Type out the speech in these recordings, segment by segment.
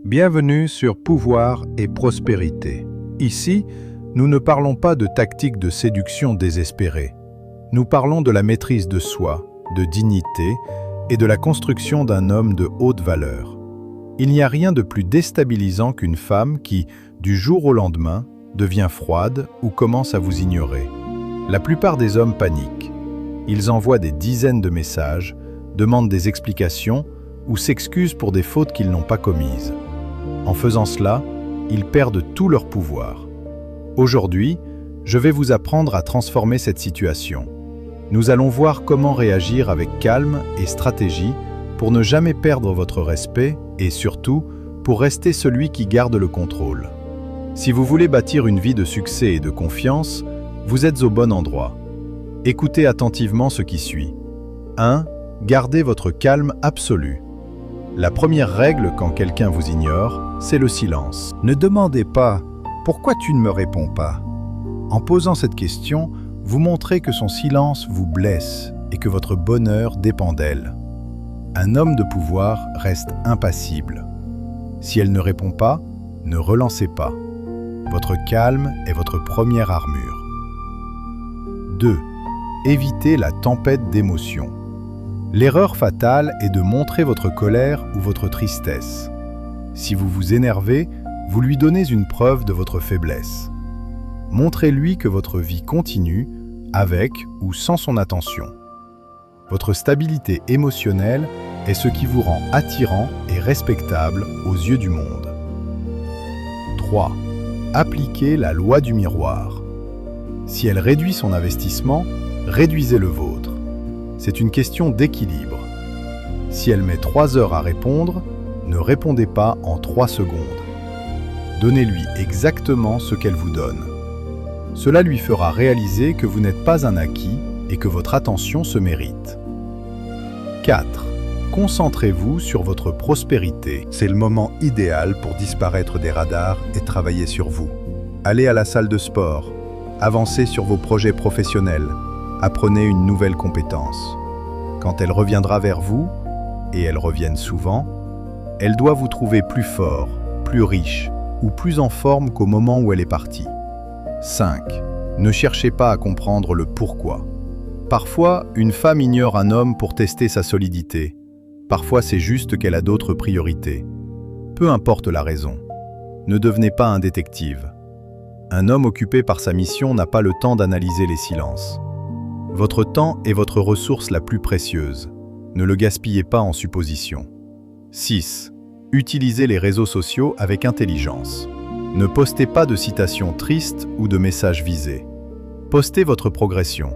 Bienvenue sur Pouvoir et Prospérité. Ici, nous ne parlons pas de tactiques de séduction désespérées. Nous parlons de la maîtrise de soi, de dignité et de la construction d'un homme de haute valeur. Il n'y a rien de plus déstabilisant qu'une femme qui, du jour au lendemain, devient froide ou commence à vous ignorer. La plupart des hommes paniquent. Ils envoient des dizaines de messages, demandent des explications ou s'excusent pour des fautes qu'ils n'ont pas commises. En faisant cela, ils perdent tout leur pouvoir. Aujourd'hui, je vais vous apprendre à transformer cette situation. Nous allons voir comment réagir avec calme et stratégie pour ne jamais perdre votre respect et surtout pour rester celui qui garde le contrôle. Si vous voulez bâtir une vie de succès et de confiance, vous êtes au bon endroit. Écoutez attentivement ce qui suit. 1. Gardez votre calme absolu. La première règle quand quelqu'un vous ignore, c'est le silence. Ne demandez pas « Pourquoi tu ne me réponds pas ?» En posant cette question, vous montrez que son silence vous blesse et que votre bonheur dépend d'elle. Un homme de pouvoir reste impassible. Si elle ne répond pas, ne relancez pas. Votre calme est votre première armure. 2. Évitez la tempête d'émotions. L'erreur fatale est de montrer votre colère ou votre tristesse. Si vous vous énervez, vous lui donnez une preuve de votre faiblesse. Montrez-lui que votre vie continue, avec ou sans son attention. Votre stabilité émotionnelle est ce qui vous rend attirant et respectable aux yeux du monde. 3. Appliquez la loi du miroir. Si elle réduit son investissement, réduisez le vôtre. C'est une question d'équilibre. Si elle met 3 heures à répondre, ne répondez pas en 3 secondes. Donnez-lui exactement ce qu'elle vous donne. Cela lui fera réaliser que vous n'êtes pas un acquis et que votre attention se mérite. 4. Concentrez-vous sur votre prospérité. C'est le moment idéal pour disparaître des radars et travailler sur vous. Allez à la salle de sport. Avancez sur vos projets professionnels. Apprenez une nouvelle compétence. Quand elle reviendra vers vous, et elles reviennent souvent, elle doit vous trouver plus fort, plus riche ou plus en forme qu'au moment où elle est partie. 5. Ne cherchez pas à comprendre le pourquoi. Parfois, une femme ignore un homme pour tester sa solidité. Parfois, c'est juste qu'elle a d'autres priorités. Peu importe la raison. Ne devenez pas un détective. Un homme occupé par sa mission n'a pas le temps d'analyser les silences. Votre temps est votre ressource la plus précieuse. Ne le gaspillez pas en suppositions. 6. Utilisez les réseaux sociaux avec intelligence. Ne postez pas de citations tristes ou de messages visés. Postez votre progression.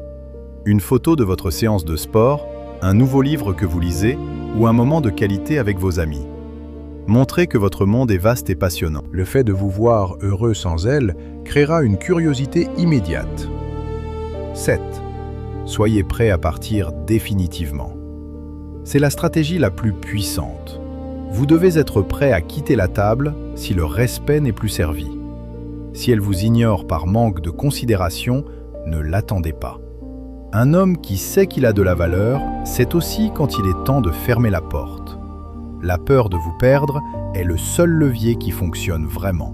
Une photo de votre séance de sport, un nouveau livre que vous lisez ou un moment de qualité avec vos amis. Montrez que votre monde est vaste et passionnant. Le fait de vous voir heureux sans elle créera une curiosité immédiate. 7. Soyez prêt à partir définitivement. C'est la stratégie la plus puissante. Vous devez être prêt à quitter la table si le respect n'est plus servi. Si elle vous ignore par manque de considération, ne l'attendez pas. Un homme qui sait qu'il a de la valeur, sait aussi quand il est temps de fermer la porte. La peur de vous perdre est le seul levier qui fonctionne vraiment.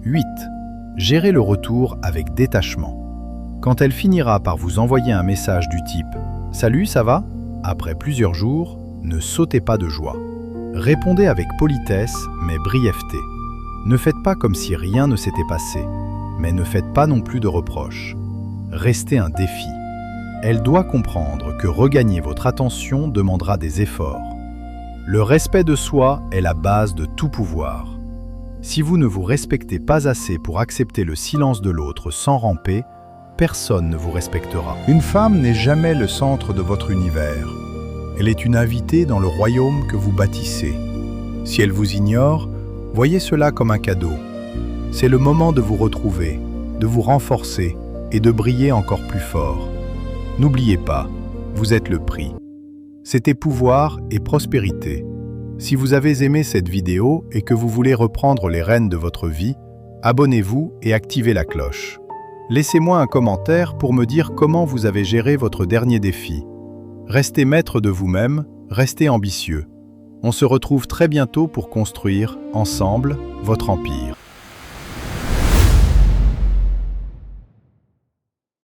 8. Gérez le retour avec détachement. Quand elle finira par vous envoyer un message du type « Salut, ça va ?» Après plusieurs jours, ne sautez pas de joie. Répondez avec politesse mais brièveté. Ne faites pas comme si rien ne s'était passé, mais ne faites pas non plus de reproches. Restez un défi. Elle doit comprendre que regagner votre attention demandera des efforts. Le respect de soi est la base de tout pouvoir. Si vous ne vous respectez pas assez pour accepter le silence de l'autre sans ramper, personne ne vous respectera. Une femme n'est jamais le centre de votre univers. Elle est une invitée dans le royaume que vous bâtissez. Si elle vous ignore, voyez cela comme un cadeau. C'est le moment de vous retrouver, de vous renforcer et de briller encore plus fort. N'oubliez pas, vous êtes le prix. C'était Pouvoir et Prospérité. Si vous avez aimé cette vidéo et que vous voulez reprendre les rênes de votre vie, abonnez-vous et activez la cloche. Laissez-moi un commentaire pour me dire comment vous avez géré votre dernier défi. Restez maître de vous-même, restez ambitieux. On se retrouve très bientôt pour construire, ensemble, votre empire.